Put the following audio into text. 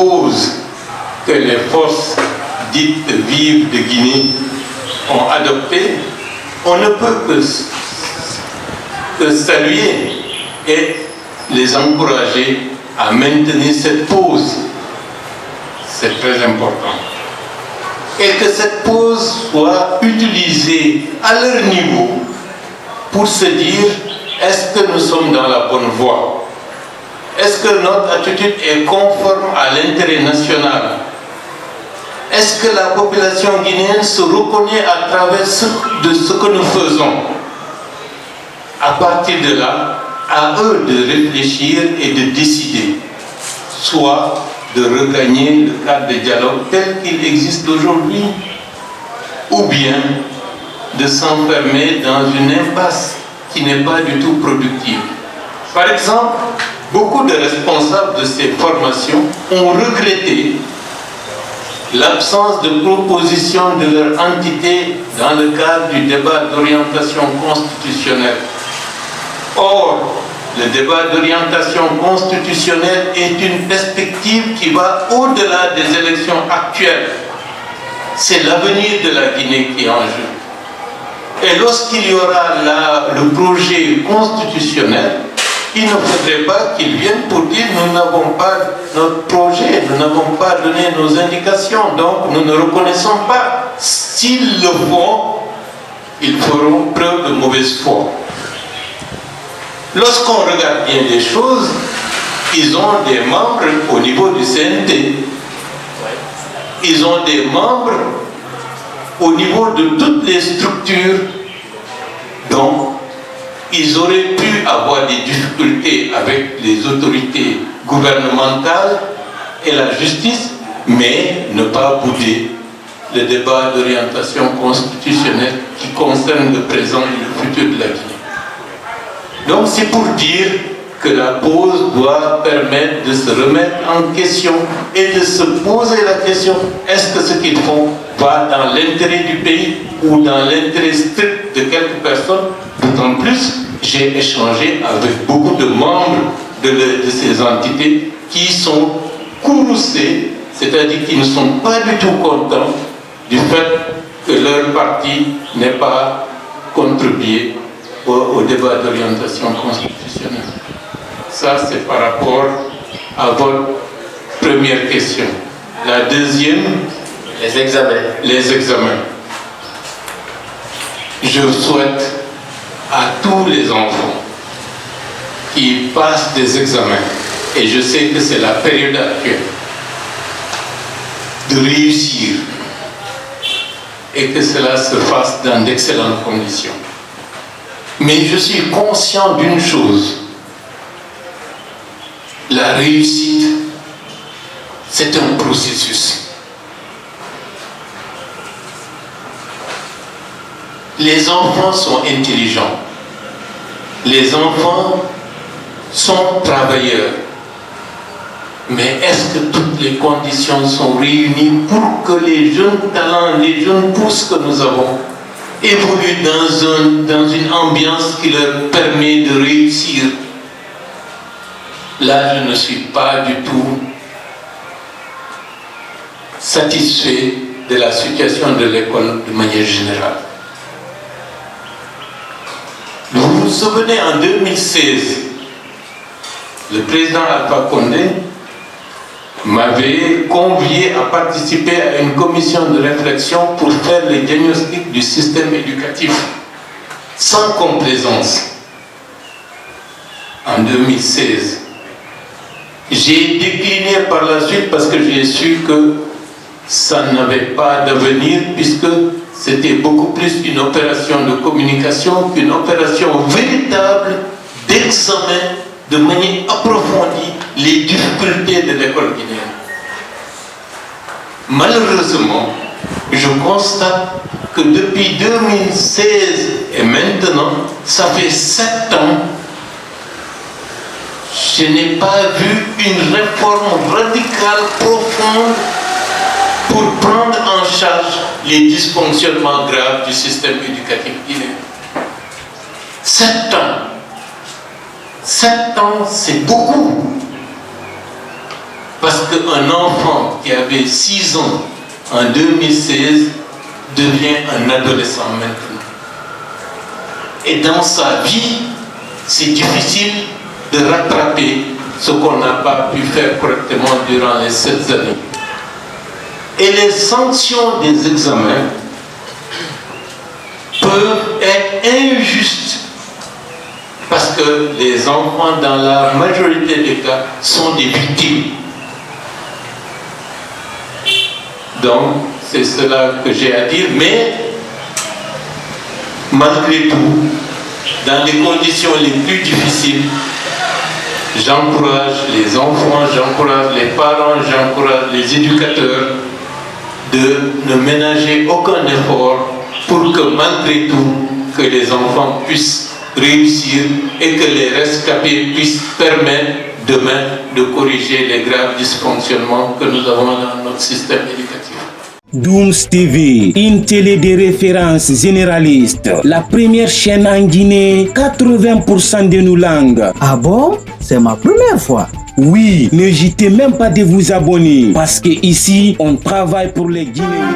pause que les forces dites vives de Guinée ont adoptée, on ne peut que saluer et les encourager à maintenir cette pause. C'est très important. Et que cette pause soit utilisée à leur niveau pour se dire, est-ce que nous sommes dans la bonne voie? Est-ce que notre attitude est conforme à l'intérêt national? Est-ce que la population guinéenne se reconnaît à travers ce que nous faisons? À partir de là, à eux de réfléchir et de décider, soit de regagner le cadre de dialogue tel qu'il existe aujourd'hui, ou bien de s'enfermer dans une impasse qui n'est pas du tout productive. Par exemple, beaucoup de responsables de ces formations ont regretté l'absence de proposition de leur entité dans le cadre du débat d'orientation constitutionnelle. Or, le débat d'orientation constitutionnelle est une perspective qui va au-delà des élections actuelles. C'est l'avenir de la Guinée qui est en jeu. Et lorsqu'il y aura le projet constitutionnel, il ne faudrait pas qu'ils viennent pour dire nous n'avons pas notre projet, nous n'avons pas donné nos indications, donc nous ne reconnaissons pas. S'ils le font, ils feront preuve de mauvaise foi. Lorsqu'on regarde bien les choses, ils ont des membres au niveau du CNT. Ils ont des membres au niveau de toutes les structures. Donc, ils auraient pu avoir des difficultés avec les autorités gouvernementales et la justice, mais ne pas bouder le débat d'orientation constitutionnelle qui concerne le présent et le futur de la Guinée. Donc c'est pour dire que la pause doit permettre de se remettre en question et de se poser la question, est-ce que ce qu'ils font va dans l'intérêt du pays ou dans l'intérêt strict de quelques personnes? D'autant plus, j'ai échangé avec beaucoup de membres de ces entités qui sont courroucés, c'est-à-dire qui ne sont pas du tout contents du fait que leur parti n'ait pas contribué au débat d'orientation constitutionnelle. Ça, c'est par rapport à votre première question. La deuxième, les examens. Les examens. Je souhaite à tous les enfants qui passent des examens, et je sais que c'est la période actuelle, de réussir et que cela se fasse dans d'excellentes conditions. Mais je suis conscient d'une chose, la réussite, c'est un processus. Les enfants sont intelligents, les enfants sont travailleurs, mais est-ce que toutes les conditions sont réunies pour que les jeunes talents, les jeunes pousses que nous avons évoluent dans une ambiance qui leur permet de réussir? Là, je ne suis pas du tout satisfait de la situation de l'école de manière générale. Vous vous souvenez, en 2016, le président Alpha Condé m'avait convié à participer à une commission de réflexion pour faire le diagnostic du système éducatif sans complaisance. En 2016, j'ai décliné par la suite parce que j'ai su que ça n'avait pas d'avenir, puisque c'était beaucoup plus une opération de communication qu'une opération véritable d'examen de manière approfondie les difficultés de l'école guinéenne. Malheureusement, je constate que depuis 2016 et maintenant, ça fait 7 ans, je n'ai pas vu une réforme radicale, profonde, pour prendre en charge les dysfonctionnements graves du système éducatif guinéen. 7 ans. 7 ans, c'est beaucoup. Parce qu'un enfant qui avait 6 ans en 2016 devient un adolescent maintenant. Et dans sa vie, c'est difficile de rattraper ce qu'on n'a pas pu faire correctement durant les 7 années. Et les sanctions des examens peuvent être injustes parce que les enfants, dans la majorité des cas, sont des victimes. Donc, c'est cela que j'ai à dire, mais malgré tout, dans les conditions les plus difficiles, j'encourage les enfants, j'encourage les parents, j'encourage les éducateurs de ne ménager aucun effort pour que malgré tout, que les enfants puissent réussir et que les rescapés puissent permettre demain de corriger les graves dysfonctionnements que nous avons dans notre système éducatif. Dooms TV, une télé de référence généraliste, la première chaîne en Guinée, 80% de nos langues. Ah bon? C'est ma première fois. Oui, n'hésitez même pas de vous abonner parce que ici, on travaille pour les Guinéens.